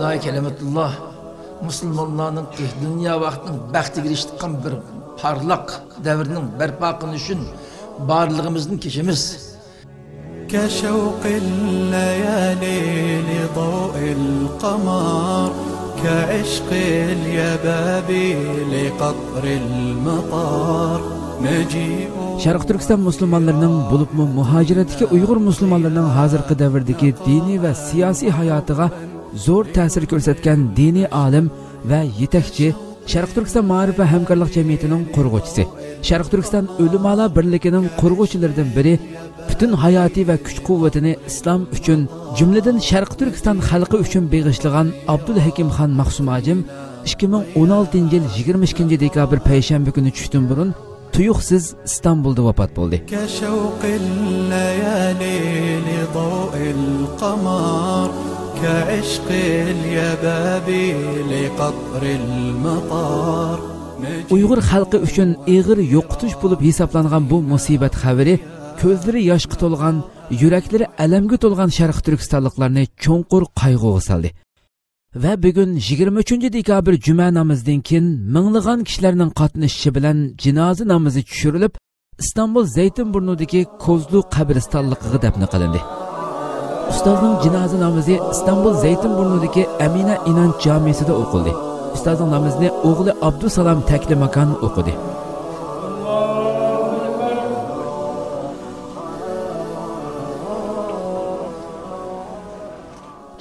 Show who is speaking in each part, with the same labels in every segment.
Speaker 1: ilahe kelimetullah Müslümanların dünya vaktinin bəxtiga eriştiğin bir parlaq devrinin berpa qilish üçün barlığımızın keçimiz.
Speaker 2: كشوق الليالي لضوء القمر كعشق اليبابي لقطر المطار نجيء
Speaker 3: Şarkı Türkistan Müslümanlarının bulupmu muhaciretdeki Uyghur Müslümanlarının hazırkı devirdeki dini ve siyasi hayatıga zor ta'sir ko'rsatgan dini alim ve yetakchi Şarkı Türkistan Ma'rif ve Hamkorlik Cemiyeti'nin qurg'uvchisi, Şarkı Türkistan Ulamalar Birligining qurg'uvchilaridan biri, bütün hayati ve kuch quvvatini islom uchun, jumladan Şarkı Türkistan xalqi uchun beg'ishlagan Abdulhakim Xon Mahsum Ajim 2016 yil 22 dekabr payshanba kuni tushdan burun tuyuqsiz İstanbul'da vafot bo'ldi.
Speaker 2: كشوق الليالي لضوء القمر كعشق اليبابي لقطر المطار
Speaker 3: Uyghur xalqi uchun ig'ir yo'qotish bo'lib hisoblangan bu musibat xabari ko'zlari yoshga to'lgan, yuraklari alamga to'lgan Sharq Turkistonliklarni cho'nqur qayg'uga soldi. Va bugun 23 dekabr juma namozidan keyin minglagan kishilarning qatnashishi bilan jinoza namozi tushirilib, İstanbul Zeytinburnu'dagi Kozlu qabristonligiga dafn qilindi. Ustozning jinoza namozi İstanbul Zeytinburnu'dagi Amina Inanç Camisi'de o'qildi. Ustozning namozini o'g'li Abdusalam Taklimakan o'qidi.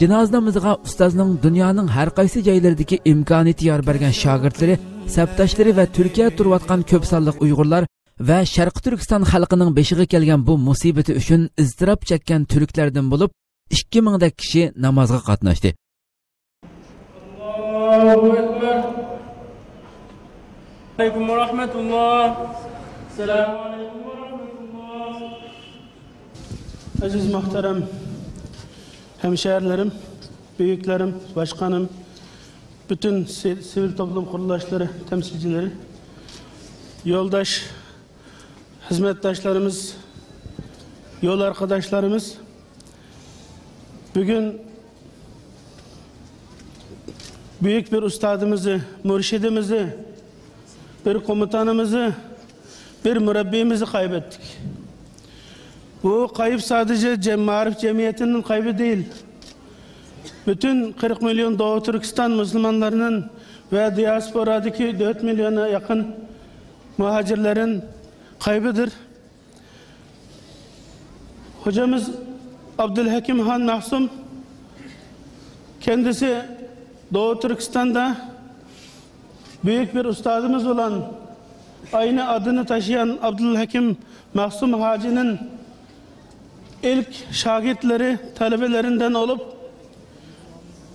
Speaker 3: Jinoza namoziga ustozning dunyoning har qaysi joylaridagi imkoniyati yor bergan shogirdlari, sabdoshlari va Turkiya turayotgan ko'p sonliq Uyg'urlar va Sharq Turkiston xalqining beshiga kelgan bu musibati uchun iztirob chekkan turklardan bo'lib 2000 dak kishi namozga qatnashdi.
Speaker 4: Allahu akbar. Alaykum va rahmatulloh. Assalomu alaykum va rahmatulloh. Aziz muhtaram hemşehrilerim, büyüklerim, başkanım, bütün sivil toplum kuruluşları temsilcileri, yoldaş, hizmetdaşlarımız, yol arkadaşlarımız, bugün büyük bir ustadımızı, mürşidimizi, bir komutanımızı, bir mürebbimizi kaybettik. Bu kayıp sadece Ma'rif Cemiyeti'nin kaybı değil. Bütün 40 milyon Doğu Türkistan Müslümanlarının ve diasporadaki 4 milyona yakın muhacirlerin kaybıdır. Hocamız Abdülhakim Han Mahsum, kendisi Doğu Türkistan'da büyük bir ustadımız olan, aynı adını taşıyan Abdülhakim Mahsum Hacı'nın ilk şagirdleri, talebelerinden olup,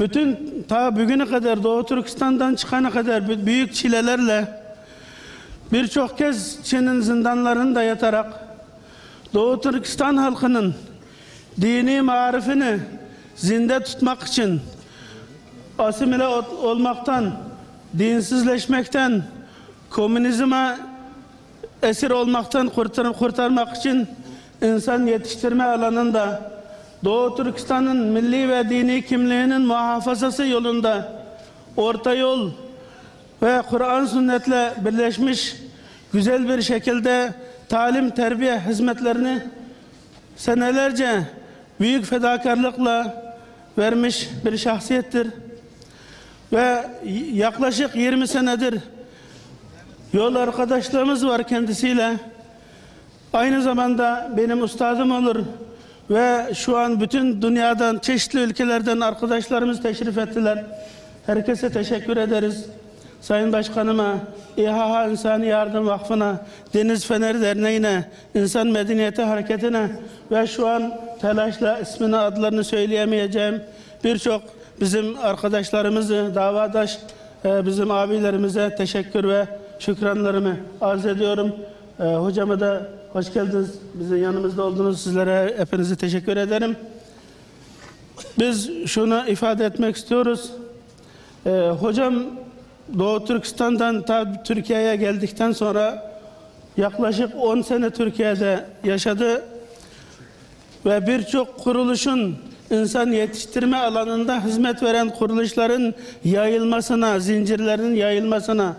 Speaker 4: bütün ta bugüne kadar Doğu Türkistan'dan çıkana kadar büyük çilelerle birçok kez Çin'in zindanlarında yatarak Doğu Türkistan halkının dini marifini zinde tutmak için asimile olmaktan, dinsizleşmekten, komünizme esir olmaktan kurtarmak için insan yetiştirme alanında Doğu Türkistan'ın milli ve dini kimliğinin muhafazası yolunda orta yol ve Kur'an sünnetle birleşmiş güzel bir şekilde talim terbiye hizmetlerini senelerce büyük fedakarlıkla vermiş bir şahsiyettir. Ve yaklaşık 20 senedir yol arkadaşlığımız var kendisiyle. Aynı zamanda benim ustadım olur ve şu an bütün dünyadan, çeşitli ülkelerden arkadaşlarımız teşrif ettiler. Herkese teşekkür ederiz. Sayın Başkanıma, İHA İnsani Yardım Vakfı'na, Deniz Feneri Derneği'ne, İnsan Medeniyeti Hareketi'ne ve şu an telaşla ismini, adlarını söyleyemeyeceğim birçok bizim arkadaşlarımızı, davadaş bizim abilerimize teşekkür ve şükranlarımı arz ediyorum. Hocama da hoş geldiniz. Bizim yanımızda oldunuz. Sizlere hepinize teşekkür ederim. Biz şunu ifade etmek istiyoruz. Hocam Doğu Türkistan'dan Türkiye'ye geldikten sonra yaklaşık 10 sene Türkiye'de yaşadı ve birçok kuruluşun
Speaker 5: insan yetiştirme alanında hizmet veren kuruluşların yayılmasına, zincirlerin yayılmasına,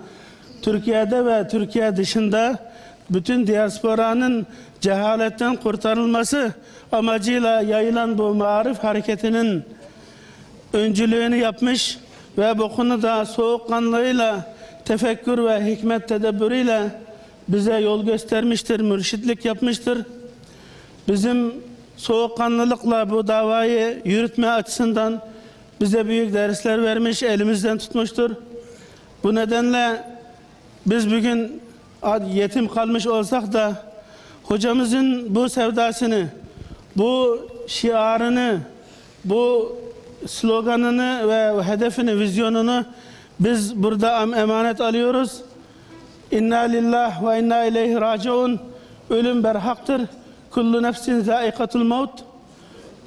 Speaker 5: Türkiye'de ve Türkiye dışında bütün diasporanın cehaletten kurtarılması amacıyla yayılan bu marif hareketinin öncülüğünü yapmış ve bu konuda soğukkanlılığıyla, tefekkür ve hikmet tedebbürüyle bize yol göstermiştir, mürşitlik yapmıştır. Bizim soğukkanlılıkla bu davayı yürütme açısından bize büyük dersler vermiş, elimizden tutmuştur. Bu nedenle biz bugün yetim kalmış olsak da hocamızın bu sevdasını, bu şiarını, bu sloganını ve hedefini, vizyonunu biz burada emanet alıyoruz. İnna lillah ve inna ileyhi raciun. Ölüm berhaktır. Kullu nefsin zâikatul maut.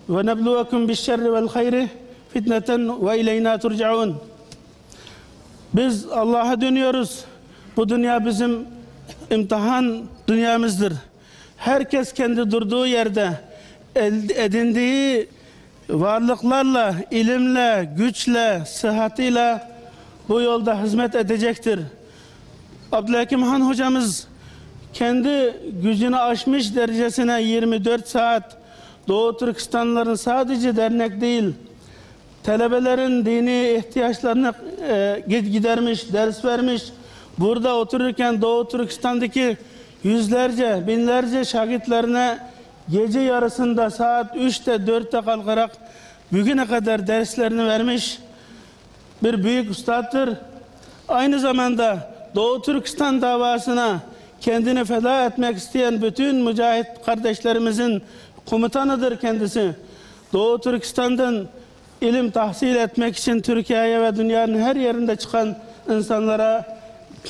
Speaker 5: Ve nebluvekum bişşerri vel hayri fitneten ve ileyna turcaun. Biz Allah'a dönüyoruz. Bu dünya bizim imtihan dünyamızdır. Herkes kendi durduğu yerde edindiği varlıklarla, ilimle, güçle, sıhhatiyle bu yolda hizmet edecektir. Abdülhakim Han hocamız kendi gücünü aşmış derecesine 24 saat Doğu Türkistanlıların sadece dernek değil, talebelerin dini ihtiyaçlarını gidermiş, ders vermiş. Burada otururken Doğu Türkistan'daki yüzlerce, binlerce şagirtlerine gece yarısında saat 3'te 4'te kalkarak bugüne kadar derslerini vermiş bir büyük ustattır. Aynı zamanda Doğu Türkistan davasına kendini feda etmek isteyen bütün mücahit kardeşlerimizin komutanıdır kendisi. Doğu Türkistan'dan ilim tahsil etmek için Türkiye'ye ve dünyanın her yerinde çıkan insanlara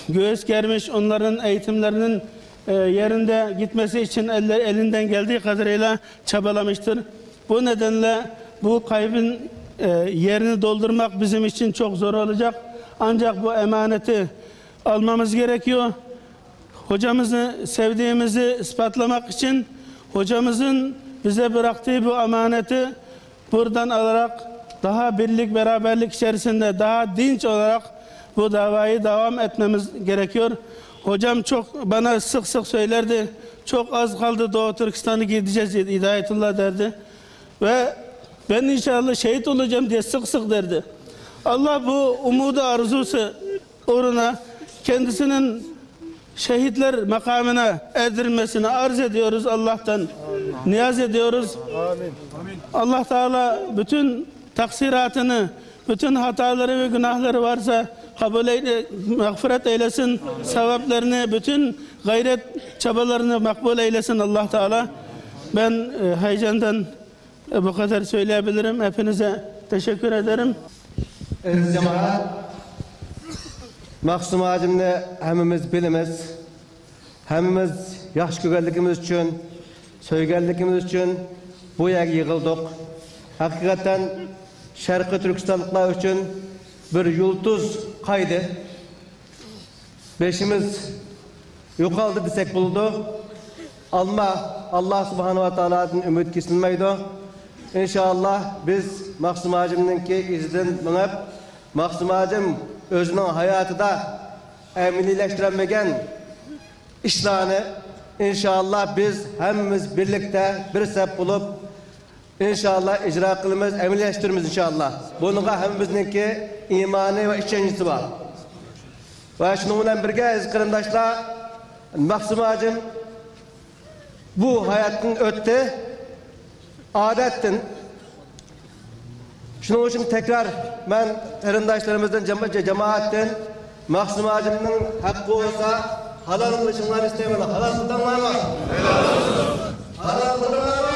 Speaker 5: göğüs germiş, onların eğitimlerinin yerinde gitmesi için elinden geldiği kadarıyla çabalamıştır. Bu nedenle bu kaybın yerini doldurmak bizim için çok zor olacak. Ancak bu emaneti almamız gerekiyor. Hocamızı sevdiğimizi ispatlamak için hocamızın bize bıraktığı bu emaneti buradan alarak daha birlik, beraberlik içerisinde daha dinç olarak bu davayı devam etmemiz gerekiyor. Hocam çok bana sık sık söylerdi. Çok az kaldı Doğu Türkistan'a gideceğiz Hidayetullah derdi. Ve ben inşallah şehit olacağım diye sık sık derdi. Allah bu umudu arzusu uğruna kendisinin şehitler makamına erdirilmesini arz ediyoruz Allah'tan. Niyaz ediyoruz. Amin. Allah Teala bütün taksiratını, bütün hataları ve günahları varsa kabul mağfiret eylesin. Sevaplarını, bütün gayret çabalarını makbul eylesin Allah Teala. Ben heyecandan bu kadar söyleyebilirim. Hepinize teşekkür ederim.
Speaker 6: Aziz cemaat, Maksum Hacimni hemimiz bilimiz, hemimiz yaxşı görgenligimiz için, söygenligimiz için bu yerge yığıldık. Hakikaten Şarkı Türkistanlıklar için bir yıldız kaydı. Beşimiz yukarıda desek buldu. Allah Subhanahu ve Taala'dan ümit kesilmeydi. İnşallah biz Maksum Hacim'ninki izden minip, Maksum Hacim özünün hayatıda emnileştiremegen işlerini inşallah biz hemimiz birlikte bir sep bulup İnşallah icra kılımız, emnileştirimiz inşallah. Bununla hemimizninki imani ve işçencisi var. Ve şununla birge aziz kırımdaşlar, Maksum Hacim bu hayatın ötte adettin. Şunun için tekrar ben kırımdaşlarımızdan cemaatten Maksum Hacim'nin hakkı olsa halal kılışınlar istemiyorlar. Halal kıldanlar mı? Helal olsun. Halal kıldanlar mı?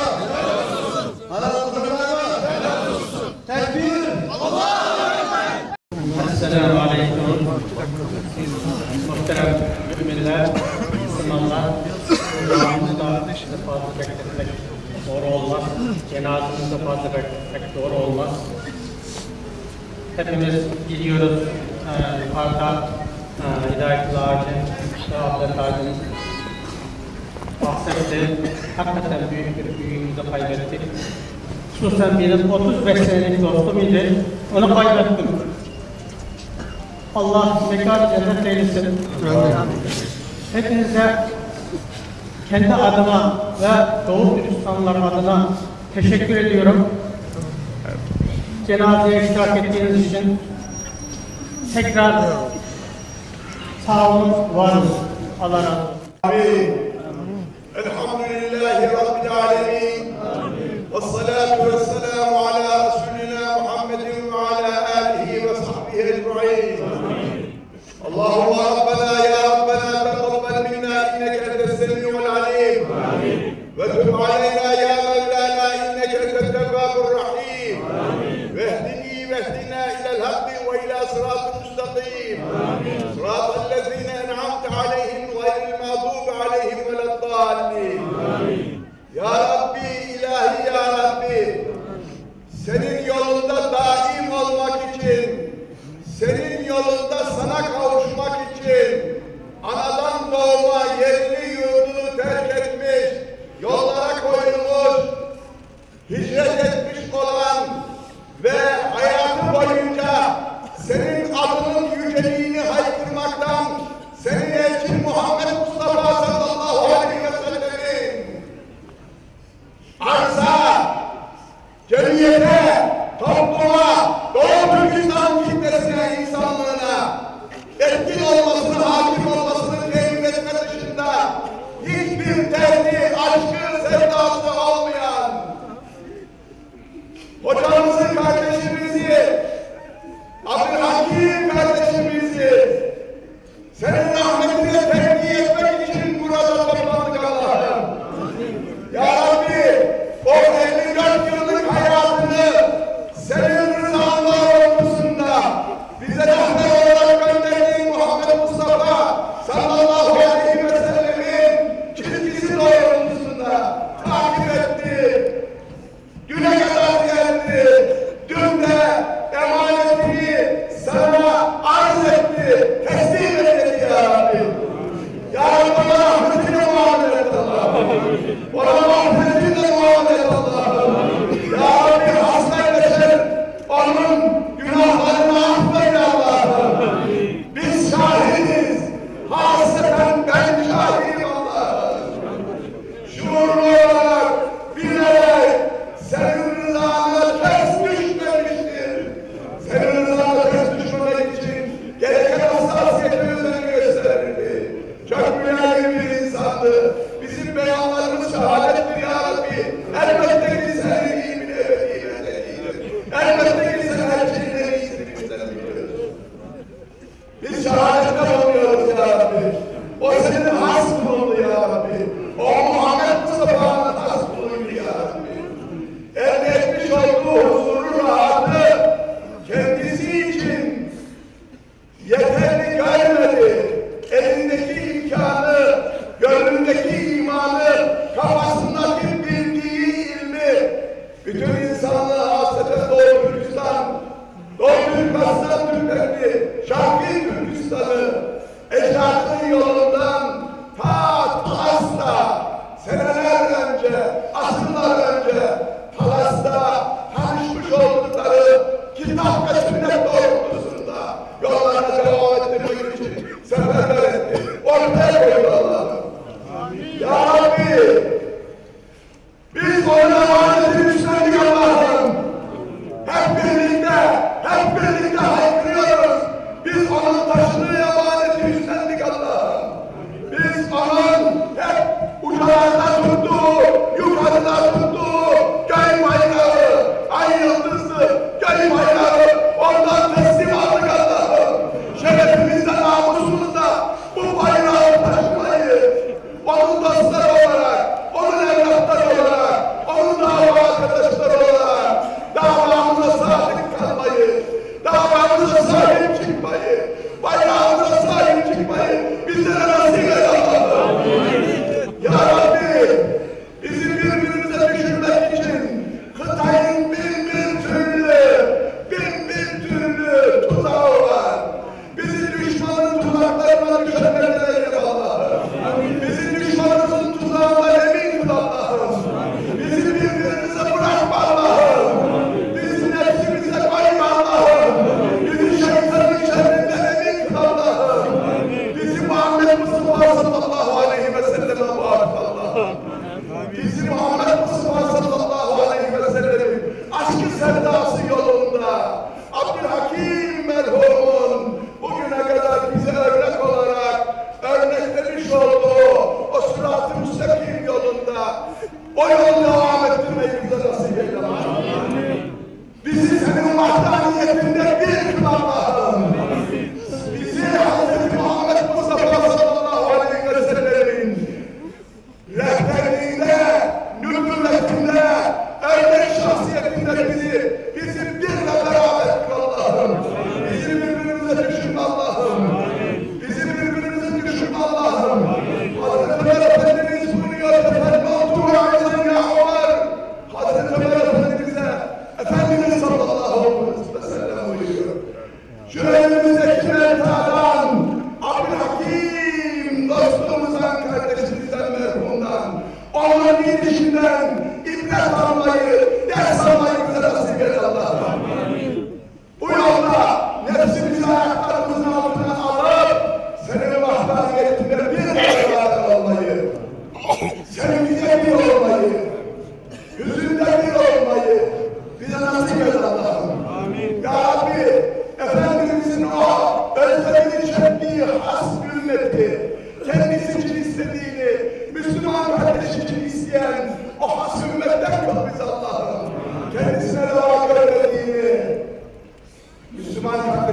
Speaker 6: Halal kıldanlar mı? Helal olsun. Tekbir! Allahu Ekber!
Speaker 4: Esselamu Aleyküm. Muhterem müminler, Müslümanlar, Allah'ımızda fazla bekletmek doğru olmaz. Cenazemizde fazla bekletmek doğru olmaz. Hepimiz biliyoruz, yukarıda Hidayetullah Hacı, işte Abdülhakim Hacı'nın bahsetti. Hakikaten büyük bir büyüğümüzü kaybettik. Hususen benim 35 senelik dostum idi. Onu kaybettim. Allah mekanı cennet eylesin. Hepinize kendi adıma ve Doğu Türkistanlılar adına teşekkür ediyorum. Cenazeye iştirak ettiğiniz için tekrar sağ olun, var olun. Allah razı olsun.
Speaker 7: Elhamdülillahi Rabbil alemin. Vessalatu vesselamu ala Resulina Muhammedin ve ala alihi ve sahbihi ecma'in. Allahümme Rabbena ya Rabbena teqabbel minna inneke entes-semi'ul alim. Ve tub aleyna ya Mevlana inneke entet-tevvabur rahim. Vehdini vehdina ilel hakki ve ila sırat-ı müstakim. Sırat-ellezine en'amte aleyhim gayril mağdubi aleyhim veleddallin. Ya Rabbi, ilahi ya Rabbi, senin yolunda daim olmak için, senin yolunda sana kavuşmak için, anadan doğma yerini yurdunu terk etmiş, yollara koyulmuş, hicret etmiş olan ve hayatı boyunca senin adının yüceliğini haykırmaktan, senin elçin Muhammed Mustafa sallallahu aleyhi ve sellemin arza, cemiyete, topluma, Doğu Türkistan kitlesine, insanlığına etkin olmasını, hakim olmasını temin etme dışında hiçbir derdi, aşkı, sevdası olmayan hocamızı, kardeşimizi, Abdülhakim kardeşimizi senin rahmetine tebliğ etmek için burada toplandık Allah'ım. Ya Rabbi, o 54 yıllık hayatını senin rızan doğrultusunda bize rehber olarak gönderdiğin Muhammed Mustafa sallallahu aleyhi ve sellemin çizgisi doğrultusunda takip etti. Düne kadar geldi. Dün de emanetini sana arz etti. Teslim etti ya Rabbi. Ya Rabbi, bana rahmetine muamele et Allah'ım. Bana rahmetine muamele et Allah'ım. Ya Rabbi, hastaylaşır. Onun günahlarını affeyle Allah'ım. Biz şahidiz. Hasreten ben şahidim Allah'ım. Şuurlu olarak, bilerek senin rızana ters düşmemiştir. Senin rızana ters düşmemek için gereken hassasiyeti özeni gösterirdi. Çok mülayim bir insandı. Bizim beyanlarımız şehadettir ya Rabbi. Elbette ki senin ilmin ebedi bedelidir. Elbette ki sen her şeyin en iyisini bizden biliyoruz. Biz şehadette bulunuyoruz ya Rabbi. O senin has kulundu ya Rabbi. O Muhammed Mustafa'nın has kuluydu ya Rabbi. Elde etmiş olduğu huzuru, rahatı kendisi için yeterli görmedi. Elindeki imkanı, gönlündeki imanı, kafasındaki bildiği ilmi, bütün insanlığa hasreten Doğu Türkistan, Doğu Türkistan Türklerini, Şarkı Türkistan'ı, ecdadının yolundan ta Talas'ta, seneler önce, asırlar önce Talas'ta tanışmış oldukları kitap ve sünnet doğrultusunda yollarına devam ettirmek için seferber etti. Ortaya koydu Allah'ım. Ya Rabbi, biz ona emanetini üstlendik Allah'ım. Hep birlikte haykırıyoruz. Biz onun taşını emaneti üstlendik Allah'ım. Biz onun hep uçlarda tuttuğu, yukarıda tuttuğu göy bayrağı, ay yıldızlı göy bayrağı ondan teslim aldık Allah'ım. Şerefimizde, namusumuzda bu bayrağı taşımayı, onun dostları olarak, onun evlatları olarak, onun dava arkadaşları olarak davamıza sadık kalmayı, davamıza sahip çıkmayı, bayrağımıza sahip çıkmayı bizlere nasip et Allah'ım. Ya Rabbi, bizi birbirimize düşürmek için Kıtay'ın bin bir türlü tuzağı var. Bizi düşmanın tuzaklarına düşürmekten eyle Allah'ım. Bizi düşmanımızın tuzağından emin kıl Allah'ım. Bizi birbirimize bırakma Allah'ım.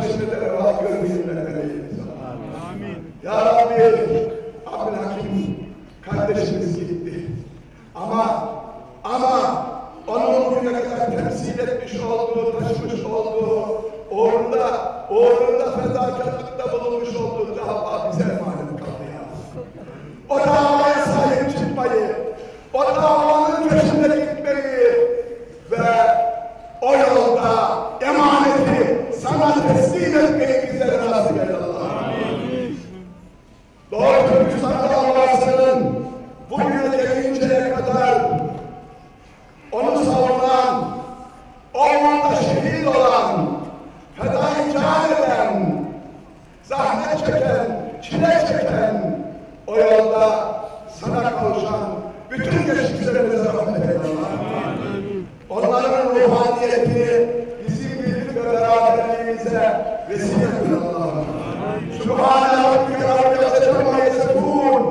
Speaker 7: kardeşine de reva görmeyin etmeliyiz. Ya Rabbi, Abdülhakim kardeşimiz gitti. Ama onun bugüne kadar temsil etmiş olduğu, taşımış olduğu, uğrunda fedakarlıkta bulunmuş olduğu dava bize emanet kaldı ya. O davaya sahip çıkmayı, o davanın peşinde gitmeyi ve o yolda emaneti sana teslim etmeyi bize nasip eyle Allah'ım. Doğu Türkistan davasının bugüne gelinceye kadar onu savunan, ormanda şehit olan, fedai can eden, zahmet çeken, çile çeken, o yolda sana kavuşan bütün geçmişlerimize rahmet eyle Allah'ım. Onların ruhaniyetini bizim birlik ve beraberliğimize vesile kıl Allah'ım. Sübhane Rabbike Rabbil İzzeti amma yasifun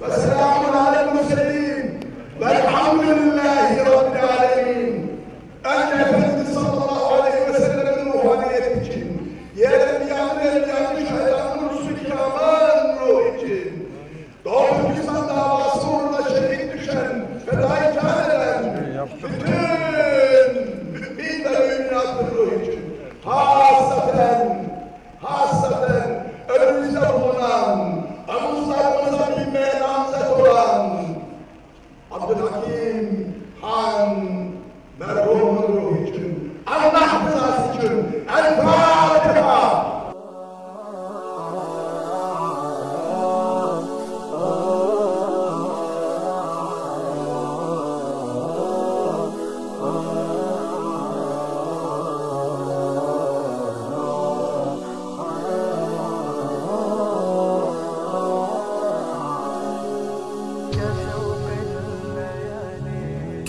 Speaker 7: ve selamun alel murselin velhamdülillahi Rabbil alemin. Önce Efendimiz sallallahu aleyhi ve sellem'in ruhaniyeti için, yerden yanmış hayranın Resul-i Kiram'ın ruhu için, Doğu Türkistan davası uğruna şehit düşen, fedai can eden, bütün mümin ve müminatın ruhu için, hasaten önümüzde bulunan, omuzlarımıza binmeye namzet olan Abdülhakim Han merhumun ruhu için, Allah rızası için, El Fatiha.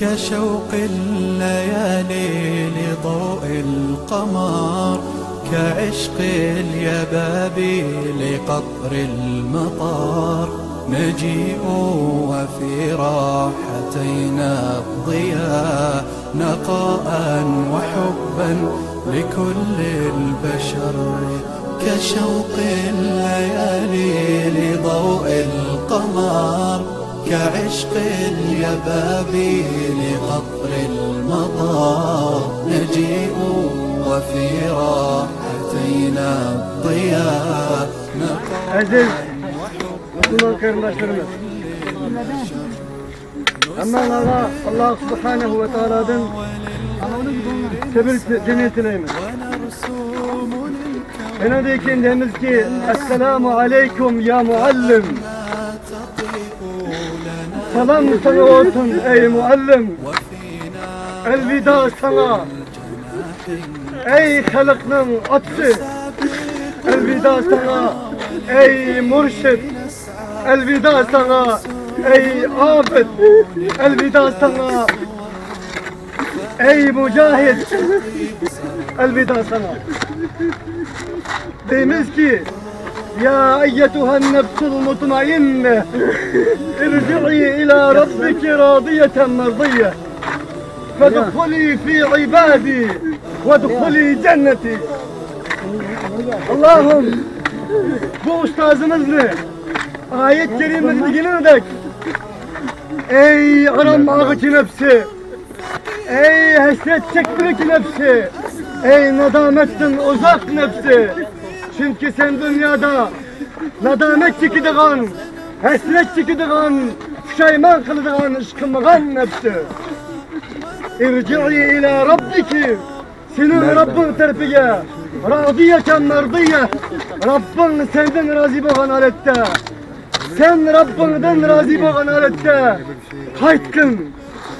Speaker 2: كشوق الليالي لضوء القمر كعشق اليبابي لقطر المطار نجيء وفي راحتينا الضياء نقاء وحبا لكل البشر كشوق الليالي لضوء القمر كعشق اليبابي لقطر المطار نجيء وفي راحتينا الضياء
Speaker 4: Aziz Müslüman kardeşlerimiz, hemen Allah Subhanahu ve Teala'dan sabır cennetindeyimiz. Enadeyken demiz ki Esselamu Aleyküm ya muallim. Selam sana olsun ey muallim. Elvida sana ey halkın atsı. Elvida sana ey murşid. Elvida sana ey abid. Elvida sana ey mücahid. Elvida sana. Deyimiz ki يا أيتها النفس المطمئنة ارجعي إلى ربك راضية مرضية فادخلي في عبادي وادخلي جنتي. Allah'ım bu ustazımızla ayet kerimesi dinledik. Ey aranmağı nefsi, ey hasret çekmek nefsi, ey nadametten uzak nefsi. Çünkü sen dünyada nadamet çekidiğin, hasret çekidiğin, pişayman kılıdığın ışkımığın nefsi. İrci'i ila rabbiki, senin Rabbin terfiye, radiyeten merdiye, Rabbin senden razı boğan alette, sen Rabbin'den razı boğan alette, kaytkın,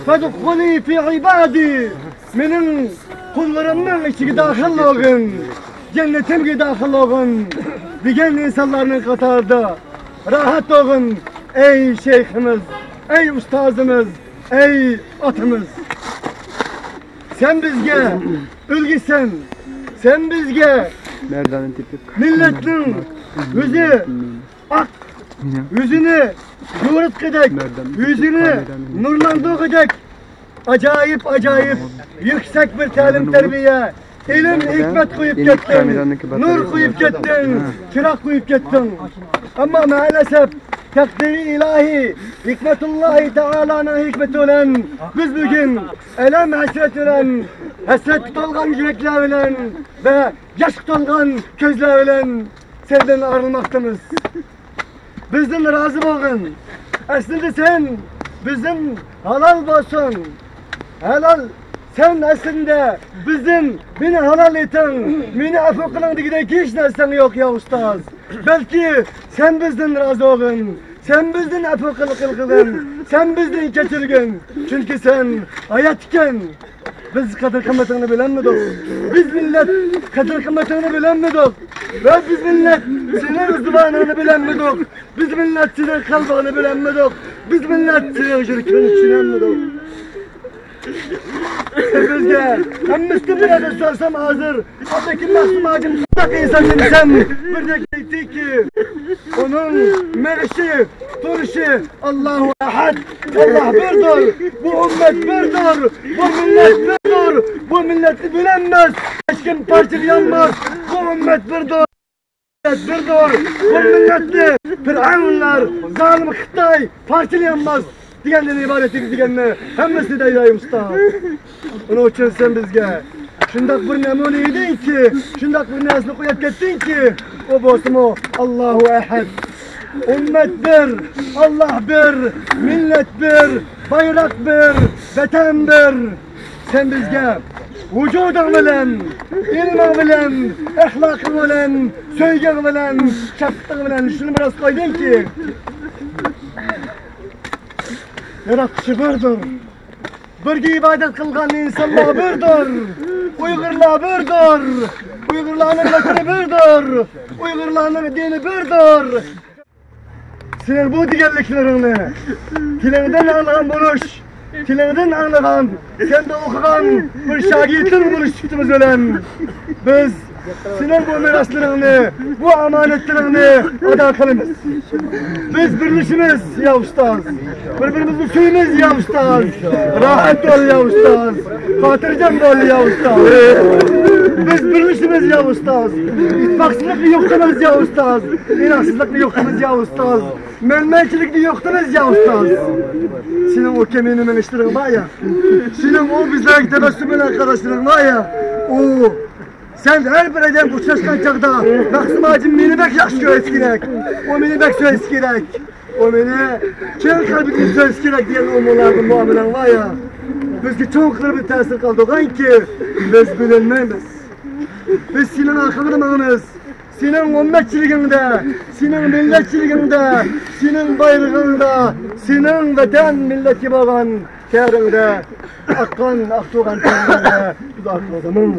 Speaker 4: fedkhuli fi ibadi, benim kullarımın içine dahil olun. Cennetimge dahil olun, diğer insanların katarda rahat olun ey şeyhimiz, ey ustazımız, ey atımız. Sen bizge ülgüsen, sen bizge milletin yüzü ak, yüzünü yoğurt edek, yüzünü nurlandığı edek, acayip yüksek bir talim terbiye,
Speaker 8: ilim hikmet koyup kettin, nur koyup kettin, çırak koyup kettin. Ama maalesef takdiri ilahi, hikmetullahi Teala'nın hikmeti olan biz bugün elem hasret olan, hasret tutulgan yürekler olan ve yaş tutulgan gözler olan senden ayrılmaktayız. Bizden razı olun. Aslında sen bizim halal olsun. Helal. Sen aslında bizim beni halal etin, beni affı kılın diye hiç nersen yok ya ustaz. Belki sen bizden razı olun. Sen bizden affı kılın. Sen bizden geçirgin. Çünkü sen hayatken biz kadir kıymetini bilemedik. Biz millet kadir kıymetini bilemedik. Ve biz millet senin ızdivanını bilemedik. Biz millet senin kalbini bilemedik. Biz millet senin şirkini düşünemedik. Bizge hem Müslüman'a da sorsam hazır. Oradaki Mahsum Ağacım tutak insan demişsem bir de gitti ki onun merişi, duruşu Allahu Ahad. Allah birdir. Bu ümmet birdir. Bu millet birdir. Bu milleti bilenmez. Hiç kim parçalanmaz. Bu ümmet birdir. Birdir. Bu milleti Firavunlar, zalim Xitay parçalanmaz. Diyenlerin ibadeti diyenler hemmesi de yayım usta. Onun için sen bizge şundak bir nemune edin ki, şundak bir nesli koyup gittin ki o bozumu Allahu Ehad. Ümmet bir, Allah bir, millet bir, bayrak bir, vatan bir. Sen bizge vücudun bilen, ilmin bilen, ahlakın bilen, söygün bilen, şefkatin bilen şunu biraz koydun ki yaratıcı birdir. Birge ibadet kılgan insanlar birdir. Uygurlar birdir. Uygurlarning vatani birdir. Uygurlarning dini birdir. Sen bu deganliklaringni tilingdan anglagan bo'lish, tilingdan anglagan, senda o'qigan bir shogirding bo'lish sifatimiz bilan biz senin bu miraslaringni, bu amanatlaringni ado qilamiz. Biz birlashimiz ya ustaz. Birbirimizni suyimiz ya ustaz. Rahat ol ya ustaz. Xotirjam bo'l ya ustaz. Biz birlashimiz ya ustaz. İttifaqsizlikni yo'qotamiz ya ustaz. İnasizlikni yo'qotamiz ya ustaz. Menmenchilikni yo'qotamiz ya ustaz. Senin o kemini meniştirin var ya. Senin o bizlerle tebessümün arkadaşların var ya. O sen her bir adam uçlaşkan çağda Mahsum Ağacım beni bek yaxşı göresi gerek. O beni bek söylesi gerek. O beni kendi kalbini söylesi gerek diyen umularının muamelen var ya. Bizge çok bir tesir kaldı o ki biz bilinmeyiz. Biz senin akılını mağınız. Senin ümmetçiliğinde, senin milletçiliğinde, senin bayrağında, senin vatan milleti bağın şehrinde, akkan, aktuğan teröründe biz akılımız.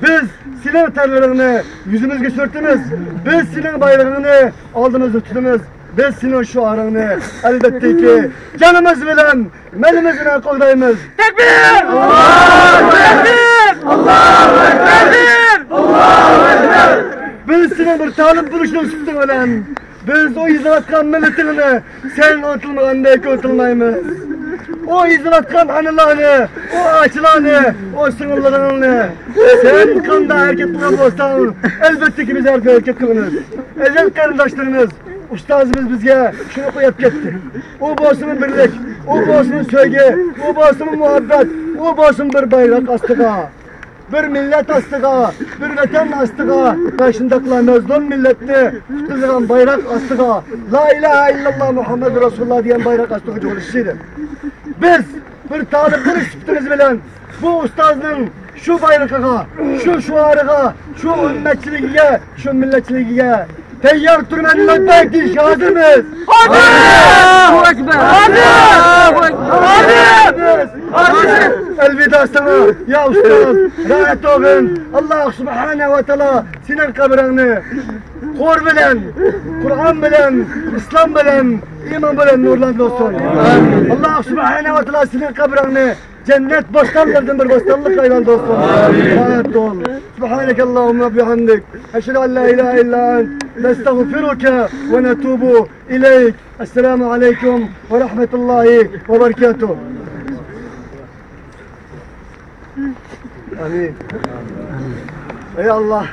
Speaker 8: Biz senin terörünü yüzümüzge sürtümüz, biz senin bayrağını aldığımızı tutumuz, biz senin şuarını elbette ki canımız bilen, melimizle koydayımız. Tekbir! Allahu Ekber! Allahu Ekber! Allahu Ekber! Biz senin bir talip buluşunu sütün olan, biz o izlatkan milletini sen unutulmağında unutulmayımız. O izlatkan anılarını, o ağaçlarını, o sınırlarını sen kanda hareket kılan olsan elbette ki biz hareket kılınız. Ezel kardeşlerimiz, ustazımız bizge şunu koyup gitti. O boğazının birlik, o boğazının sevgi, o boğazının muhabbet, o boğazının bir bayrak astığa. Bir millet astığa, bir vatan astığa, başındakiler mezlum milletini tutulgan bayrak astığa, La ilahe illallah Muhammed Resulullah diyen bayrak astığa çalışıydı. Biz bir talip buluştuğumuz bilen bu ustazın şu bayrakıga, şu şuarıga, şu ümmetçiliğe, şu milletçiliğe teyyar turmenle bekliş hazır mıyız? Allahu Ekber! Allahu Ekber! Hazır! Elveda sana ya ustaz, rahat olun. Allah subhanehu ve teala senin kabrini Kur bilen, Kur'an bilen, İslam bilen, iman bilen nurlandı olsun. Allah subhanehu ve teala senin kabrini cennet bostanlardan bir bostanlık aylandı olsun. Rahat ol. Subhaneke Allahümme bihamdik. Eşhedü en la ilahe illa ent. Nestağfiruke ve netubu ileyk. Esselamu aleyküm ve rahmetullahi ve berekatuhu. Amin. Ey Allah,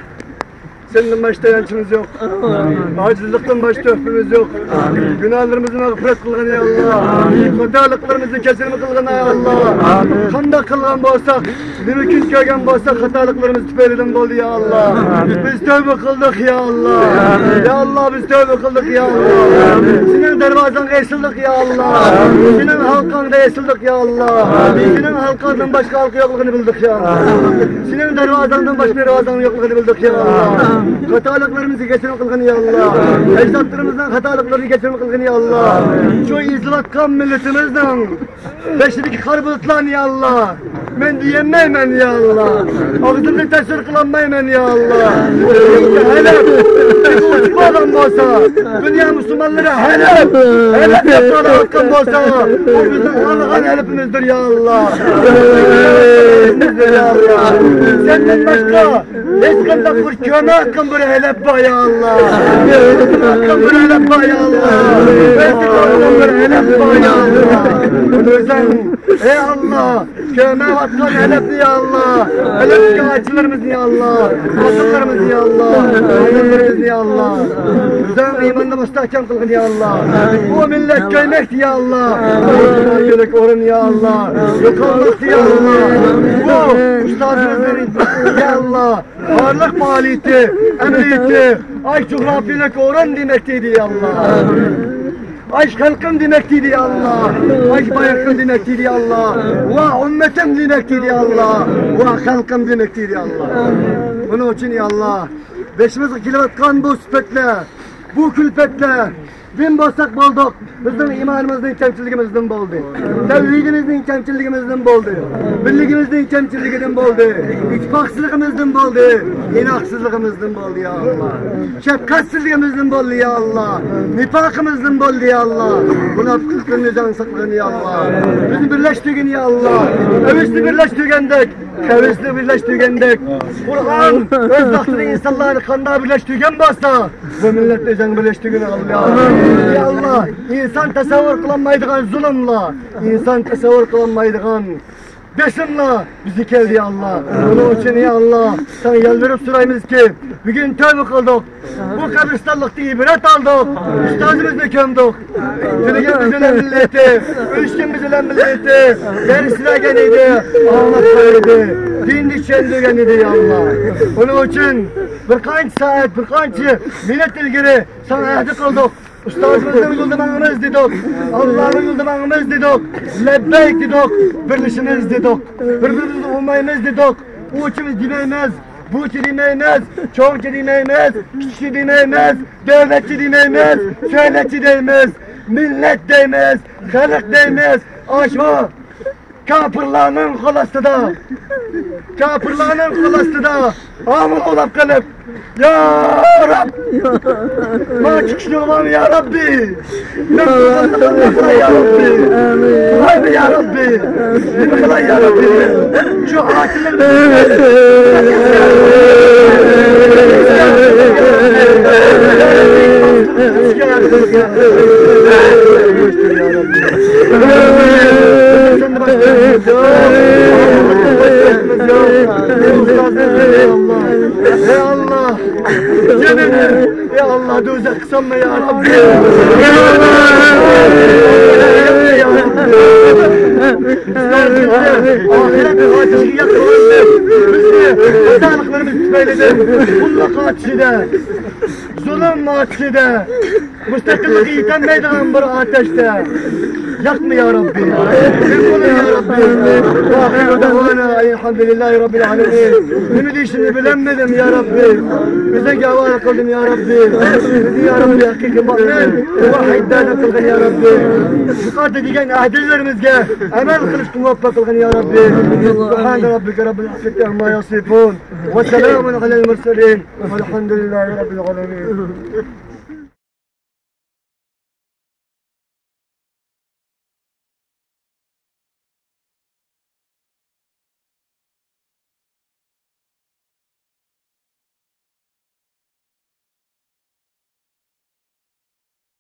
Speaker 8: senden başta yançımız yok. Acizlikten başta öfkemiz yok. Günahlarımızı mağfiret kılgın ey Allah. Hatalıklarımızı kesilme kılgın ey Allah. Kanda kılgan bolsak, mümkün köygen bolsak hatalıklarımız tüpeliden boldu ya Allah. Biz tövbe kıldık ya Allah. Ya Allah biz tövbe kıldık ya Allah. Senin dervazan esildik ya Allah. Senin halkanda esildik ya Allah. Senin halkandan başka halkı yokluğunu bildik ya Allah. Senin dervazandan başka dervazanın yokluğunu bildik ya Allah. Hatalıklarımızı geçirme kılgın ya Allah. Ecdatlarımızdan hatalıklarını geçirme kılgın ya Allah. Şu izlatkan milletimizden beşlik karbıtlan ya Allah. Ben diyemeyim ya Allah. Ağzını tesir kılanmayım ya Allah. Helal. Bir uçma adam olsa, dünya Müslümanları helal. Helal yaptığına hakkım olsa, o bizim Allah'ın helipimizdir ya Allah. Helipimizdir ya Allah. Senden başka hiç kanda bir köme hakkım bir helep var ya Allah. Hakkım bir helep var ya Allah. Hakkım bir helep var ya Allah. Özen, ey Allah, köme hakkın helepli ya Allah. Helepli ağaçlarımız ya Allah. Asıllarımız ya Allah. Ayınlarımız ya Allah. Özen imanla müstahkem kılgın ya Allah. Bu millet köymekti ya Allah. Köylük orun ya Allah. Yok olmaktı ya Allah. Bu ustazımızın ya Allah. Varlık maliyeti, emniyeti, ay coğrafilik orun demekteydi ya Allah. Aşk halkım demekteydi ya Allah. Aşk bayakım demekteydi ya Allah. Ve ümmetim demekteydi ya Allah. Ve halkım demekteydi ya Allah. Bunun için ya Allah. Beşimiz kilovatkan bu süpetle, bu külpetle bin bolsak bulduk. Bizim imanımızın kemçiligimizden boldu. Tevhidimizin kemçiligimizden boldu. Birligimizin kemçiliginden boldu. İttifaksızlığımızdan boldu. İnaksızlığımızdan boldu ya Allah. Şefkatsizliğimizden boldu ya Allah. Nifakımızdan boldu ya Allah. Münafıklıktan nizam sakladın ya Allah. Bizi birleştirdin ya Allah. Övisli birleştirgendik. Kevesli birleştirgendik. Kur'an öz vaktini insanları kanda birleştirgen basa. Bu millet nizam birleştirgen Allah. Ya Allah, insan tasavvur kılanmaydıgan zulümla, insan tasavvur kılanmaydıgan besimla bizi keldi ya Allah. Onun için ya Allah, sana yalvarıp sorayımız ki, bugün tövbe kıldık, bu kabristanlıkta ibret aldık, üstazımızı kömdük. Tülgen bizimle milleti, üçgen bizimle milleti, gerisine geniydi, ağlatmaydı, din düşen geniydi ya Allah. Onun için birkaç saat, birkaç millet ilgili sana ehdi kıldık. Ustazımızın yıldımağımız dedik, Allah'ın yıldımağımız dedik, lebbeyk dedik, birleşimiz dedik, birbirimizi olmayımız dedik, bu içimiz demeyimiz, bu içi demeyimiz, çoğunca demeyimiz, kişi demeyimiz, devletçi demeyimiz, söyletçi demeyimiz, millet demeyimiz, halk demeyimiz, aşma, kapırlarının kolasıda, kapırlarının kolasıda, amul olap kalıp, ya Rab, bana çıkışını var ya Rabbi, ne kılay ya Rabbi, haydi ya Rabbi, ne kılay ya Rabbi, şu hakimlerimizi ya Allah, cennet, ya Allah dozak kısanma ya Rabbi. Ya ahiret hacısı yakındı. Bizi hastalıklarımız tüpeyledi. Kulluk açıda, zulüm açıda, müstakillik yıkanmaydıgan bir ateşte. Yakma ya Rabbi. Yakma ya Rabbi. Ve ahiru davana elhamdülillahi Rabbil alemin. Ümidi işini bilemedim ya Rabbi. Bize gavara kıldın ya Rabbi. Bizi ya Rabbi hakiki bakın. Vahidden kıldın ya Rabbi. Yukarıda diyen ahdilerimizge emel kılıç muvaffak kıldın ya Rabbi. Subhane Rabbike Rabbil izzeti amma yasifun. Ve selamun alel murselin. Velhamdülillahi Rabbil alemin.